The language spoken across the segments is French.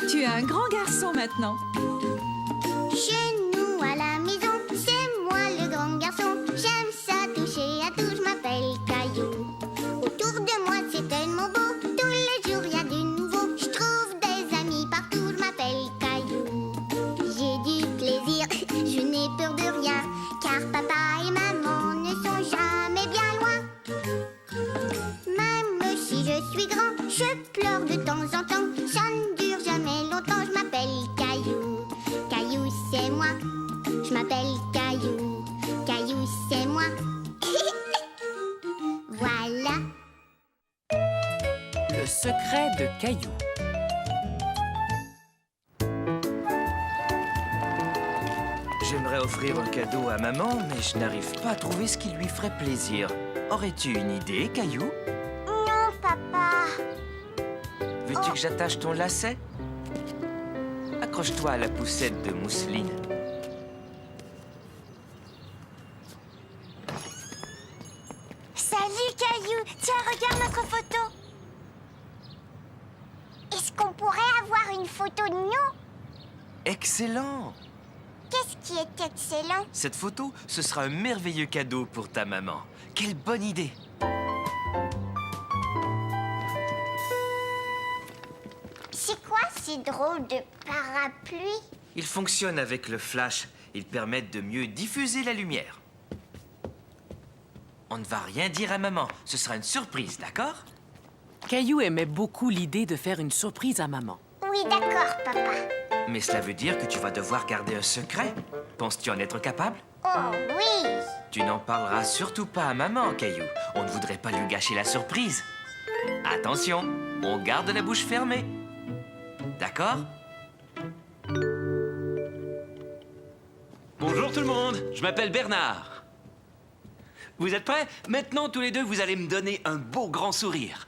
Tu es un grand garçon maintenant. Chez nous à la maison, c'est moi le grand garçon. J'aime ça toucher à tout, je m'appelle Caillou. Autour de moi c'est tellement beau, tous les jours y a du nouveau. Je trouve des amis partout, je m'appelle Caillou. J'ai du plaisir, je n'ai peur de rien, car papa et maman ne sont jamais bien loin. Même si je suis grand, je pleure de temps en temps. Ça ne dure jamais longtemps, je m'appelle Caillou. Caillou c'est moi, je m'appelle Caillou. Caillou c'est moi. Voilà. Le secret de Caillou. J'aimerais offrir un cadeau à maman, mais je n'arrive pas à trouver ce qui lui ferait plaisir. Aurais-tu une idée, Caillou? Non, papa. Veux-tu que j'attache ton lacet? Accroche-toi à la poussette de mousseline. Salut, Caillou. Tiens, regarde notre photo. Est-ce qu'on pourrait avoir une photo de nous? Excellent! Qu'est-ce qui est excellent? Cette photo, ce sera un merveilleux cadeau pour ta maman. Quelle bonne idée! C'est quoi ces drôles de parapluies? Ils fonctionnent avec le flash. Ils permettent de mieux diffuser la lumière. On ne va rien dire à maman. Ce sera une surprise, d'accord? Caillou aimait beaucoup l'idée de faire une surprise à maman. Oui, d'accord, papa. Mais cela veut dire que tu vas devoir garder un secret. Penses-tu en être capable? Oh oui. Tu n'en parleras surtout pas à maman, Caillou. On ne voudrait pas lui gâcher la surprise. Attention, on garde la bouche fermée. D'accord? Bonjour tout le monde, je m'appelle Bernard. Vous êtes prêts? Maintenant, tous les deux, vous allez me donner un beau grand sourire.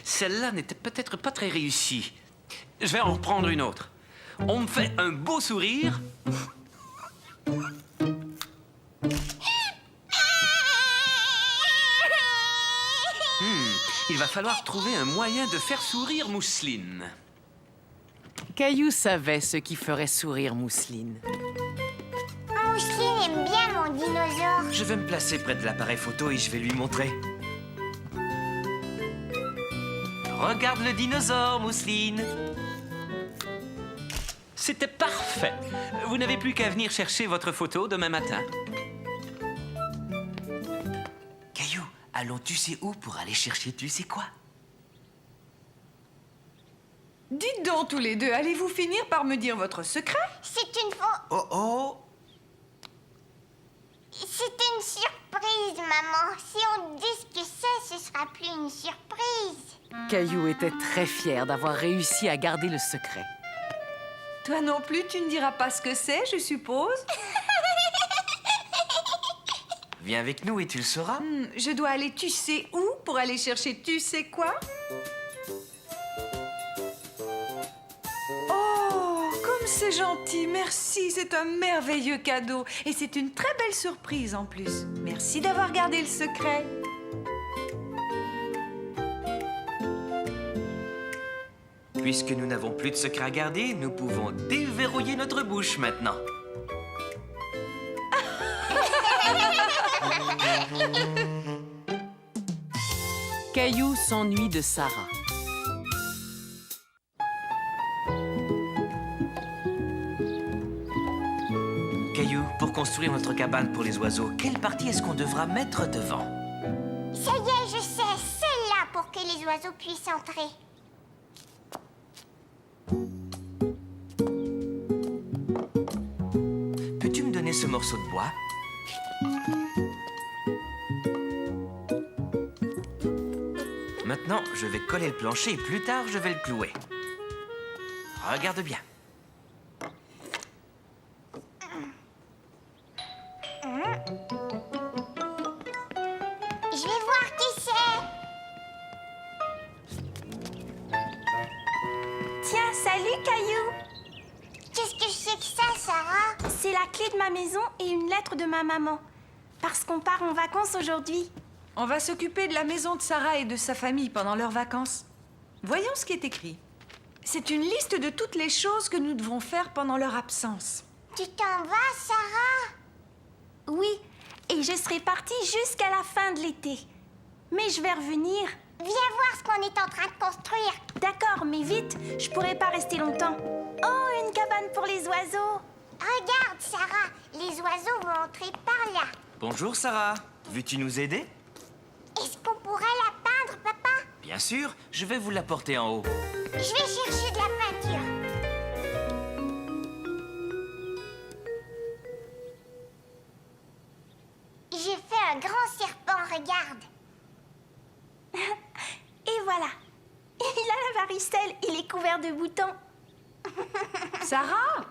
Celle-là n'était peut-être pas très réussie. Je vais en reprendre une autre. On me fait un beau sourire. Il va falloir trouver un moyen de faire sourire Mousseline. Caillou savait ce qui ferait sourire Mousseline. Mousseline aime bien mon dinosaure. Je vais me placer près de l'appareil photo et je vais lui montrer. Regarde le dinosaure, Mousseline. C'était parfait. Vous n'avez plus qu'à venir chercher votre photo demain matin. Caillou, allons tu sais où pour aller chercher tu sais quoi? Dites donc tous les deux, allez-vous finir par me dire votre secret? C'est une faux... Oh oh! C'est une surprise, maman. Si on dit ce que c'est, ce sera plus une surprise. Caillou était très fier d'avoir réussi à garder le secret. Toi non plus, tu ne diras pas ce que c'est, je suppose? Viens avec nous et tu le sauras. Je dois aller tu sais où pour aller chercher tu sais quoi? Oh, comme c'est gentil, merci, c'est un merveilleux cadeau. Et c'est une très belle surprise en plus. Merci d'avoir gardé le secret. Puisque nous n'avons plus de secret à garder, nous pouvons déverrouiller notre bouche maintenant. Caillou s'ennuie de Sarah. Caillou, pour construire notre cabane pour les oiseaux, quelle partie est-ce qu'on devra mettre devant? Ça y est, je sais. Celle-là pour que les oiseaux puissent entrer. Peux-tu me donner ce morceau de bois? Maintenant, je vais coller le plancher et plus tard, je vais le clouer. Regarde bien. Je vais voir qui c'est. Tiens, salut Caillou! Qu'est-ce que c'est que ça, Sarah? C'est la clé de ma maison et une lettre de ma maman. Parce qu'on part en vacances aujourd'hui. On va s'occuper de la maison de Sarah et de sa famille pendant leurs vacances. Voyons ce qui est écrit. C'est une liste de toutes les choses que nous devons faire pendant leur absence. Tu t'en vas, Sarah? Oui, et je serai partie jusqu'à la fin de l'été. Mais je vais revenir. Viens voir ce qu'on est en train de construire. D'accord, mais vite, je pourrai pas rester longtemps. Oh, une cabane pour les oiseaux. Regarde, Sarah, les oiseaux vont entrer par là. Bonjour Sarah, veux-tu nous aider? Est-ce qu'on pourrait la peindre, papa? Bien sûr, je vais vous l'apporter en haut. Je vais chercher de la peinture. J'ai fait un grand serpent, regarde. Et voilà. Il a la varicelle, il est couvert de boutons. Sarah,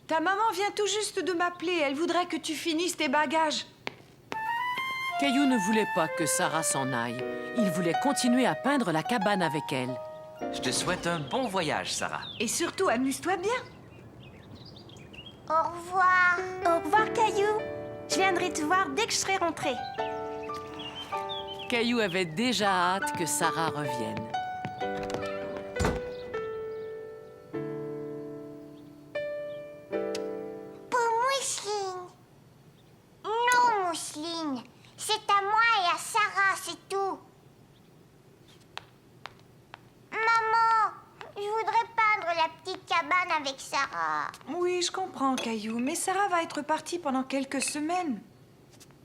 ta maman vient tout juste de m'appeler. Elle voudrait que tu finisses tes bagages. Caillou ne voulait pas que Sarah s'en aille. Il voulait continuer à peindre la cabane avec elle. Je te souhaite un bon voyage, Sarah. Et surtout, amuse-toi bien. Au revoir. Au revoir, Caillou. Je viendrai te voir dès que je serai rentrée. Caillou avait déjà hâte que Sarah revienne. Pour Mousseline. Non, Mousseline. C'est à moi et à Sarah, c'est tout. Maman, je voudrais peindre la petite cabane avec Sarah. Oui, je comprends, Caillou, mais Sarah va être partie pendant quelques semaines.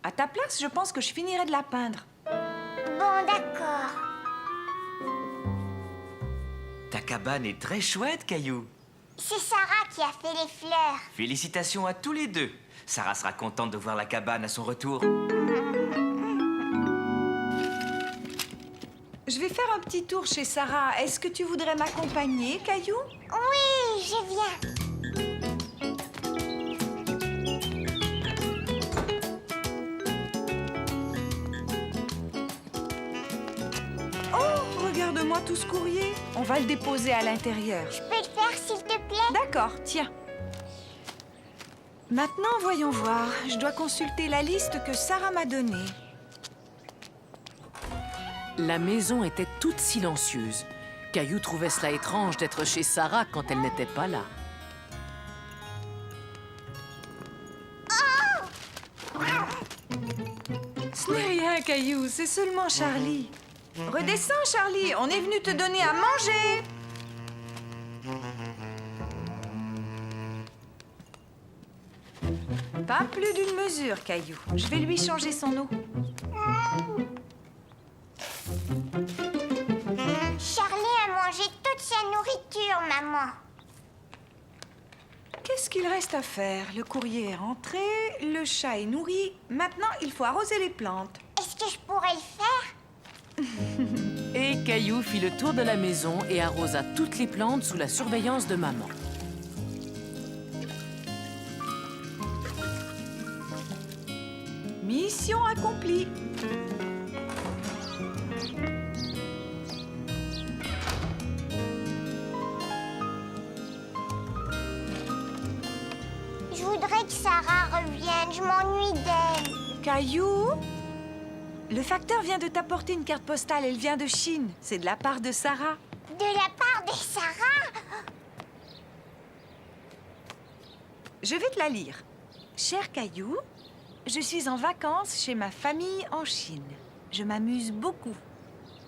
À ta place, je pense que je finirai de la peindre. Bon, d'accord. Ta cabane est très chouette, Caillou. C'est Sarah qui a fait les fleurs. Félicitations à tous les deux. Sarah sera contente de voir la cabane à son retour. Je vais faire un petit tour chez Sarah. Est-ce que tu voudrais m'accompagner, Caillou? Oui, je viens. Oh, regarde-moi tout ce courrier. On va le déposer à l'intérieur. Je peux le faire, s'il te plaît? D'accord, tiens. Maintenant, voyons voir. Je dois consulter la liste que Sarah m'a donnée. La maison était toute silencieuse. Caillou trouvait cela étrange d'être chez Sarah quand elle n'était pas là. Ce n'est rien, Caillou, c'est seulement Charlie. Redescends, Charlie, on est venu te donner à manger. Pas plus d'une mesure, Caillou. Je vais lui changer son eau. Charlie a mangé toute sa nourriture, maman. Qu'est-ce qu'il reste à faire? Le courrier est rentré, le chat est nourri. Maintenant, il faut arroser les plantes. Est-ce que je pourrais le faire? Et Caillou fit le tour de la maison et arrosa toutes les plantes sous la surveillance de maman. Mission accomplie. Je voudrais que Sarah revienne. Je m'ennuie d'elle. Caillou? Le facteur vient de t'apporter une carte postale. Elle vient de Chine. C'est de la part de Sarah. De la part de Sarah? Je vais te la lire. Cher Caillou, je suis en vacances chez ma famille en Chine. Je m'amuse beaucoup.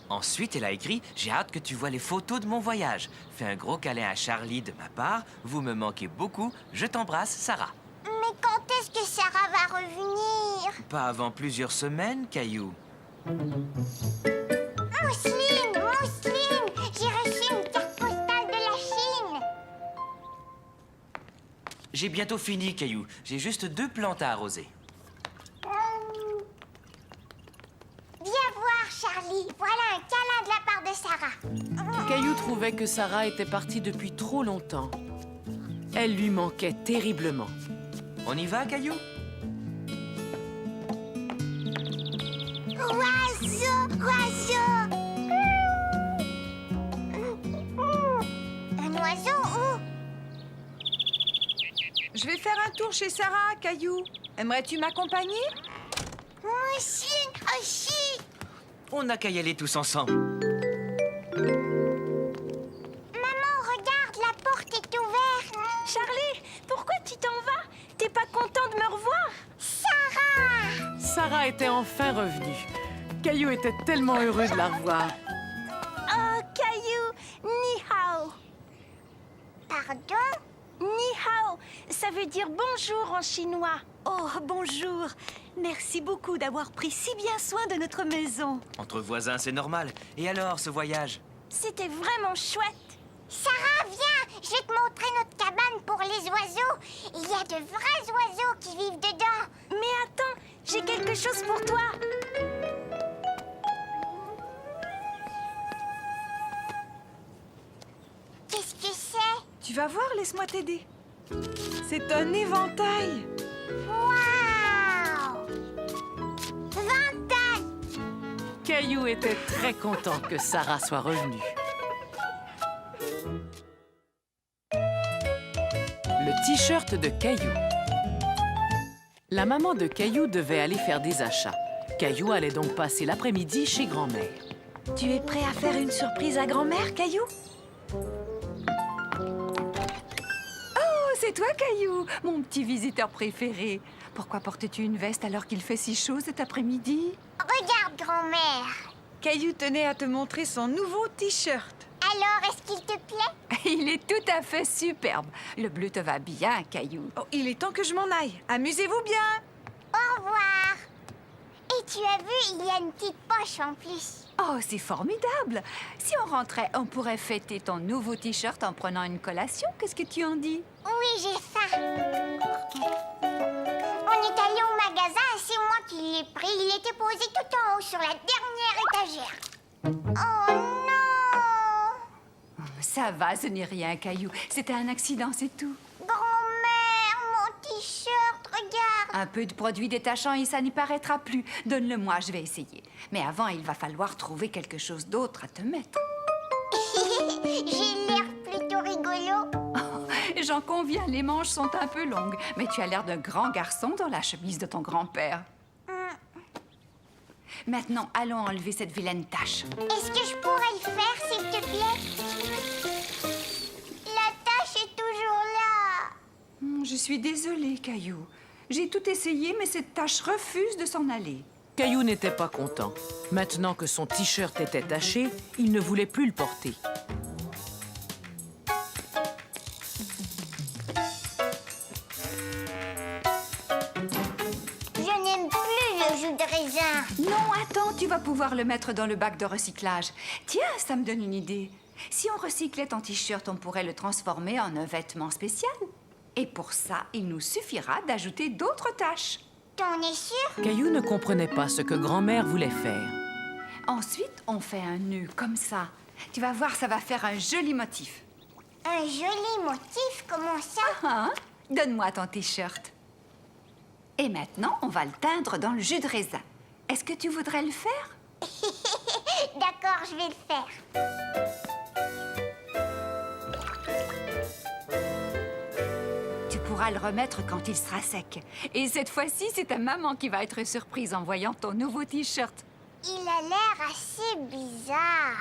Ensuite, elle a écrit « J'ai hâte que tu vois les photos de mon voyage. Fais un gros câlin à Charlie de ma part. Vous me manquez beaucoup. Je t'embrasse, Sarah. » Mais quand est-ce que Sarah va revenir? Pas avant plusieurs semaines, Caillou. Mousseline, Mousseline, j'ai reçu une carte postale de la Chine. J'ai bientôt fini, Caillou. J'ai juste 2 plantes à arroser. Viens voir, Charlie. Voilà un câlin de la part de Sarah. Caillou trouvait que Sarah était partie depuis trop longtemps. Elle lui manquait terriblement. On y va, Caillou? Oiseau, oiseau. Un oiseau où? Je vais faire un tour chez Sarah, Caillou. Aimerais-tu m'accompagner? Aussi. On n'a qu'à y aller tous ensemble. Maman, regarde, la porte est ouverte. Charlie, pourquoi tu t'en vas? T'es pas content de me revoir? Sarah! Sarah était enfin revenue. Caillou était tellement heureux de la revoir. Oh, Caillou, ni hao. Pardon? Ni hao, ça veut dire bonjour en chinois. Oh, bonjour. Merci beaucoup d'avoir pris si bien soin de notre maison. Entre voisins, c'est normal. Et alors, ce voyage? C'était vraiment chouette. Sarah, viens! Je vais te montrer notre cabane pour les oiseaux. Il y a de vrais oiseaux qui vivent dedans. Mais attends, j'ai quelque chose pour toi. Qu'est-ce que c'est? Tu vas voir, laisse-moi t'aider. C'est un éventail. Waouh! 20 ans! Caillou était très content que Sarah soit revenue. Le t-shirt de Caillou. La maman de Caillou devait aller faire des achats. Caillou allait donc passer l'après-midi chez grand-mère. Tu es prêt à faire une surprise à grand-mère, Caillou? Oh, c'est toi, Caillou, mon petit visiteur préféré. Pourquoi portes-tu une veste alors qu'il fait si chaud cet après-midi? Regarde, grand-mère. Caillou tenait à te montrer son nouveau t-shirt. Alors, est-ce qu'il te plaît? Il est tout à fait superbe. Le bleu te va bien, Caillou. Oh, il est temps que je m'en aille. Amusez-vous bien. Au revoir. Et tu as vu, il y a une petite poche en plus. Oh, c'est formidable. Si on rentrait, on pourrait fêter ton nouveau t-shirt en prenant une collation. Qu'est-ce que tu en dis? Oui, j'ai faim. On est allé au magasin et c'est moi qui l'ai pris. Il était posé tout en haut sur la dernière étagère. Oh non! Ça va, ce n'est rien, Caillou. C'était un accident, c'est tout. Grand-mère, mon t-shirt, regarde. Un peu de produit détachant et ça n'y paraîtra plus. Donne-le-moi, je vais essayer. Mais avant, il va falloir trouver quelque chose d'autre à te mettre. J'ai l'air plutôt rigolo. J'en conviens, les manches sont un peu longues. Mais tu as l'air d'un grand garçon dans la chemise de ton grand-père. Maintenant, allons enlever cette vilaine tache. Est-ce que je pourrais le faire, s'il te plaît? La tâche est toujours là. Je suis désolée, Caillou. J'ai tout essayé, mais cette tache refuse de s'en aller. Caillou n'était pas content. Maintenant que son t-shirt était taché, il ne voulait plus le porter. Je n'aime plus le jus de raisin. Non, attends, tu vas pouvoir le mettre dans le bac de recyclage. Tiens, ça me donne une idée. Si on recyclait ton t-shirt, on pourrait le transformer en un vêtement spécial. Et pour ça, il nous suffira d'ajouter d'autres taches. T'en es sûr? Caillou ne comprenait pas ce que grand-mère voulait faire. Ensuite, on fait un nœud comme ça. Tu vas voir, ça va faire un joli motif. Un joli motif, comment ça? Hein? Donne-moi ton t-shirt. Et maintenant, on va le teindre dans le jus de raisin. Est-ce que tu voudrais le faire? D'accord, je vais le faire. Tu pourras le remettre quand il sera sec. Et cette fois-ci, c'est ta maman qui va être surprise en voyant ton nouveau t-shirt. Il a l'air assez bizarre.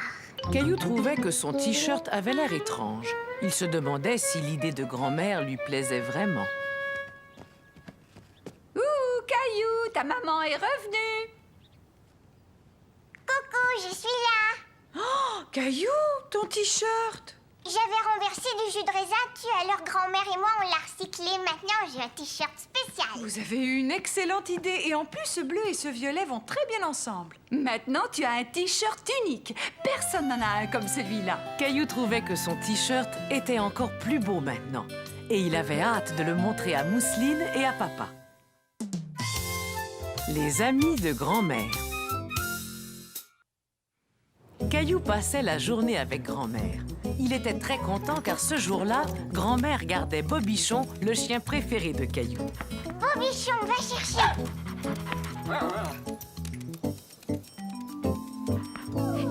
Caillou trouvait que son t-shirt avait l'air étrange. Il se demandait si l'idée de grand-mère lui plaisait vraiment. Ouh, Caillou, ta maman est revenue. Coucou, je suis là. Oh, Caillou, ton t-shirt. J'avais renversé du jus de raisin dessus, alors grand-mère et moi, on l'a recyclé. Maintenant, j'ai un t-shirt spécial. Vous avez eu une excellente idée. Et en plus, ce bleu et ce violet vont très bien ensemble. Maintenant, tu as un t-shirt unique. Personne n'en a un comme celui-là. Caillou trouvait que son t-shirt était encore plus beau maintenant. Et il avait hâte de le montrer à Mousseline et à papa. Les amis de grand-mère. Caillou passait la journée avec grand-mère. Il était très content car ce jour-là, grand-mère gardait Bobichon, le chien préféré de Caillou. Bobichon, va chercher.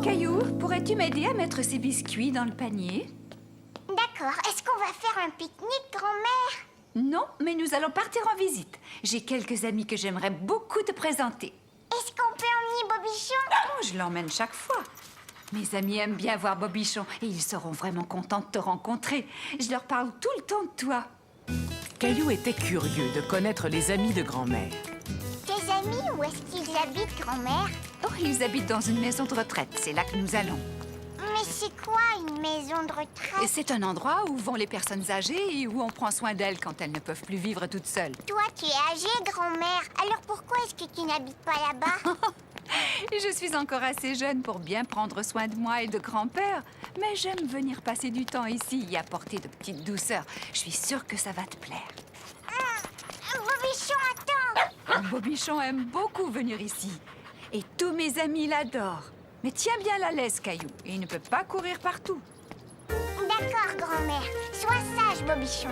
Caillou, pourrais-tu m'aider à mettre ces biscuits dans le panier? D'accord, est-ce qu'on va faire un pique-nique, grand-mère? Non, mais nous allons partir en visite. J'ai quelques amis que j'aimerais beaucoup te présenter. Bobichon. Oh, je l'emmène chaque fois. Mes amis aiment bien voir Bobichon et ils seront vraiment contents de te rencontrer. Je leur parle tout le temps de toi. Caillou était curieux de connaître les amis de grand-mère. Tes amis, où est-ce qu'ils habitent, grand-mère? Oh, ils habitent dans une maison de retraite. C'est là que nous allons. Mais c'est quoi une maison de Et retraite? c'est un endroit où vont les personnes âgées et où on prend soin d'elles quand elles ne peuvent plus vivre toutes seules. Toi, tu es âgée, grand-mère. Alors pourquoi est-ce que tu n'habites pas là-bas? Et je suis encore assez jeune pour bien prendre soin de moi et de grand-père. Mais j'aime venir passer du temps ici et apporter de petites douceurs. Je suis sûre que ça va te plaire. Bobichon, attends. Bobichon aime beaucoup venir ici. Et tous mes amis l'adorent. Mais tiens bien la laisse, Caillou. Il ne peut pas courir partout. D'accord, grand-mère. Sois sage, Bobichon.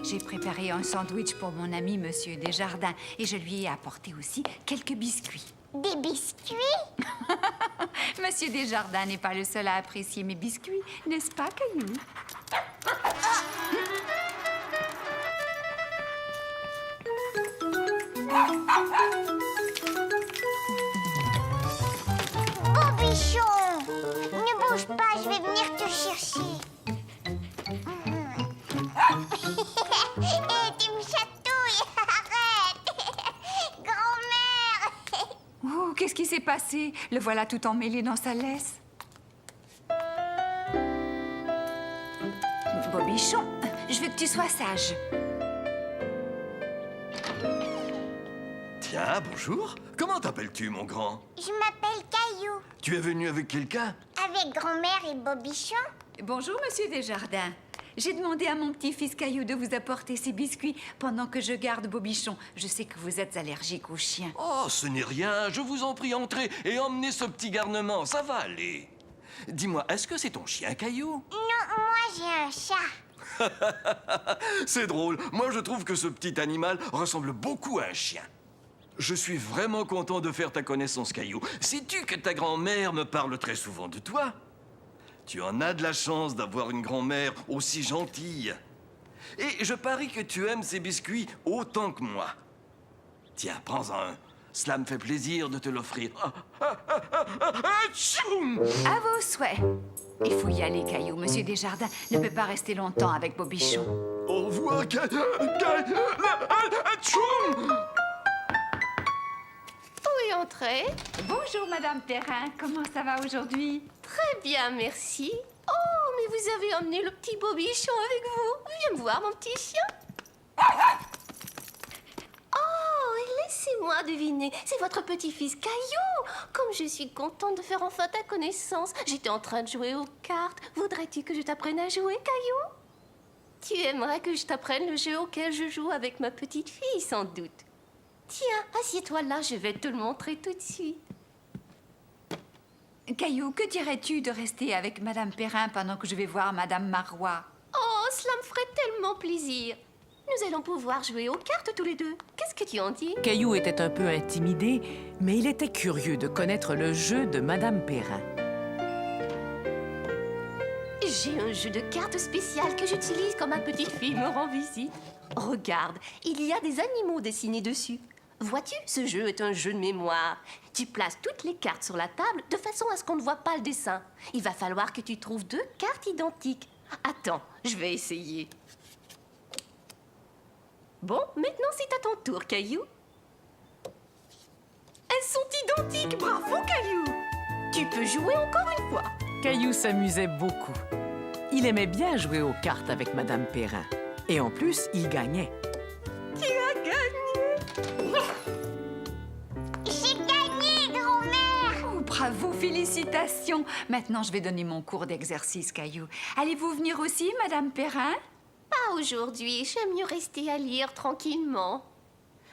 J'ai préparé un sandwich pour mon ami Monsieur Desjardins. Et je lui ai apporté aussi quelques biscuits. Des biscuits? Monsieur Desjardins n'est pas le seul à apprécier mes biscuits, n'est-ce pas, Caillou? Bobichon! Ne bouge pas, je vais venir te chercher. Hé, tu me chatouilles! Arrête! Grand-mère! Oh, qu'est-ce qui s'est passé? Le voilà tout emmêlé dans sa laisse. Bobichon, je veux que tu sois sage. Tiens, bonjour. Comment t'appelles-tu, mon grand? Je m'appelle Caillou. Tu es venu avec quelqu'un? Avec grand-mère et Bobichon? Bonjour, Monsieur Desjardins. J'ai demandé à mon petit-fils Caillou de vous apporter ces biscuits pendant que je garde Bobichon. Je sais que vous êtes allergique aux chiens. Oh, ce n'est rien. Je vous en prie, entrez et emmenez ce petit garnement. Ça va aller. Dis-moi, est-ce que c'est ton chien, Caillou? Non, moi j'ai un chat. C'est drôle. Moi, je trouve que ce petit animal ressemble beaucoup à un chien. Je suis vraiment content de faire ta connaissance, Caillou. Sais-tu que ta grand-mère me parle très souvent de toi? Tu en as de la chance d'avoir une grand-mère aussi gentille. Et je parie que tu aimes ces biscuits autant que moi. Tiens, prends-en un. Cela me fait plaisir de te l'offrir. Tchoum! À vos souhaits. Il faut y aller, Caillou. Monsieur Desjardins ne peut pas rester longtemps avec Bobichon. Au revoir, Tchoum! Oui, entrez. Bonjour, Madame Perrin. Comment ça va aujourd'hui? Très bien, merci. Oh, mais vous avez emmené le petit Bobichon avec vous. Viens me voir, mon petit chien. Oh, et laissez-moi deviner. C'est votre petit-fils Caillou. Comme je suis contente de faire enfin ta connaissance. J'étais en train de jouer aux cartes. Voudrais-tu que je t'apprenne à jouer, Caillou? Tu aimerais que je t'apprenne le jeu auquel je joue avec ma petite fille, sans doute. Tiens, assieds-toi là, je vais te le montrer tout de suite. Caillou, que dirais-tu de rester avec Madame Perrin pendant que je vais voir Madame Marois? Oh, cela me ferait tellement plaisir. Nous allons pouvoir jouer aux cartes tous les deux. Qu'est-ce que tu en dis? Caillou était un peu intimidé, mais il était curieux de connaître le jeu de Madame Perrin. J'ai un jeu de cartes spécial que j'utilise quand ma petite fille me rend visite. Regarde, il y a des animaux dessinés dessus. Vois-tu, ce jeu est un jeu de mémoire. Tu places toutes les cartes sur la table de façon à ce qu'on ne voit pas le dessin. Il va falloir que tu trouves 2 cartes identiques. Attends, je vais essayer. Bon, maintenant c'est à ton tour, Caillou. Elles sont identiques, bravo, Caillou. Tu peux jouer encore une fois. Caillou s'amusait beaucoup. Il aimait bien jouer aux cartes avec Madame Perrin. Et en plus, il gagnait. Tu as gagné. J'ai gagné, grand-mère! Oh, bravo, félicitations. Maintenant, je vais donner mon cours d'exercice, Caillou. Allez-vous venir aussi, Madame Perrin? Pas aujourd'hui, j'aime mieux rester à lire tranquillement.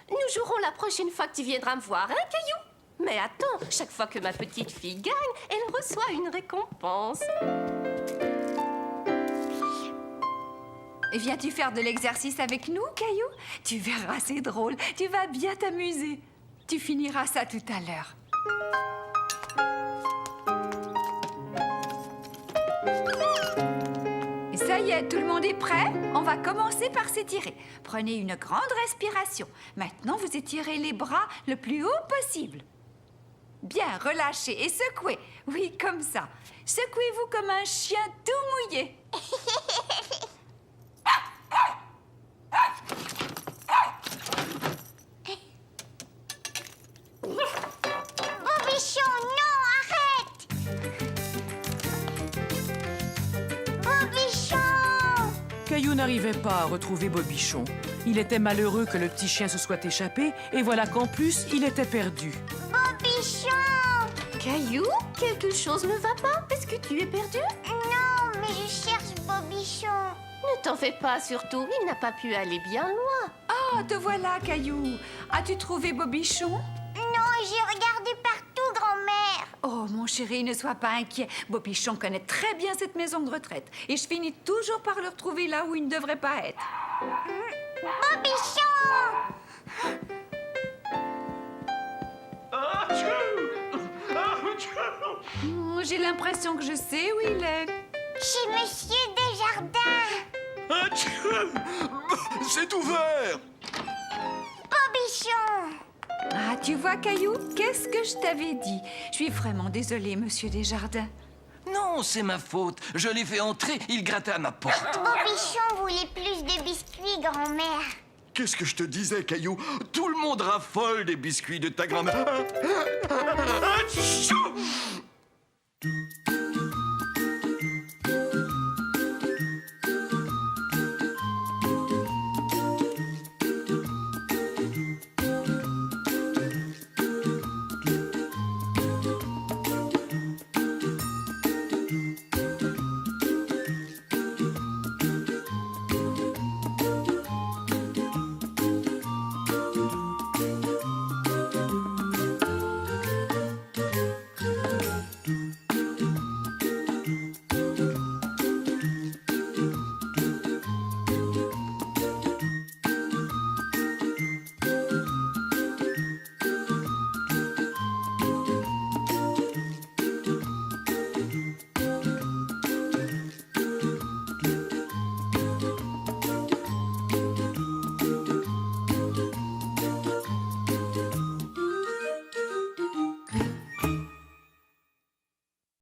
Nous jouerons la prochaine fois que tu viendras me voir, hein, Caillou? Mais attends, chaque fois que ma petite fille gagne, elle reçoit une récompense. Viens-tu faire de l'exercice avec nous, Caillou? Tu verras, c'est drôle. Tu vas bien t'amuser. Tu finiras ça tout à l'heure. Et ça y est, tout le monde est prêt? On va commencer par s'étirer. Prenez une grande respiration. Maintenant, vous étirez les bras le plus haut possible. Bien, relâchez et secouez. Oui, comme ça. Secouez-vous comme un chien tout mouillé. Bobichon, non, arrête! Bobichon! Caillou n'arrivait pas à retrouver Bobichon. Il était malheureux que le petit chien se soit échappé, et voilà qu'en plus, il était perdu. Bobichon! Caillou, quelque chose ne va pas? Est-ce que tu es perdu? Non, mais je cherche Bobichon. Ne t'en fais pas, surtout. Il n'a pas pu aller bien loin. Oh, te voilà, Caillou. As-tu trouvé Bobichon? Non, j'ai regardé partout, grand-mère. Oh, mon chéri, ne sois pas inquiet. Bobichon connaît très bien cette maison de retraite. Et je finis toujours par le retrouver là où il ne devrait pas être. Bobichon! J'ai l'impression que je sais où il est. Chez Monsieur Desjardins. C'est ouvert! Bobichon! Ah, tu vois, Caillou, qu'est-ce que je t'avais dit? Je suis vraiment désolée, Monsieur Desjardins. Non, c'est ma faute. Je l'ai fait entrer, il grattait à ma porte. Bobichon voulait plus de biscuits, grand-mère. Qu'est-ce que je te disais, Caillou? Tout le monde raffole des biscuits de ta grand-mère.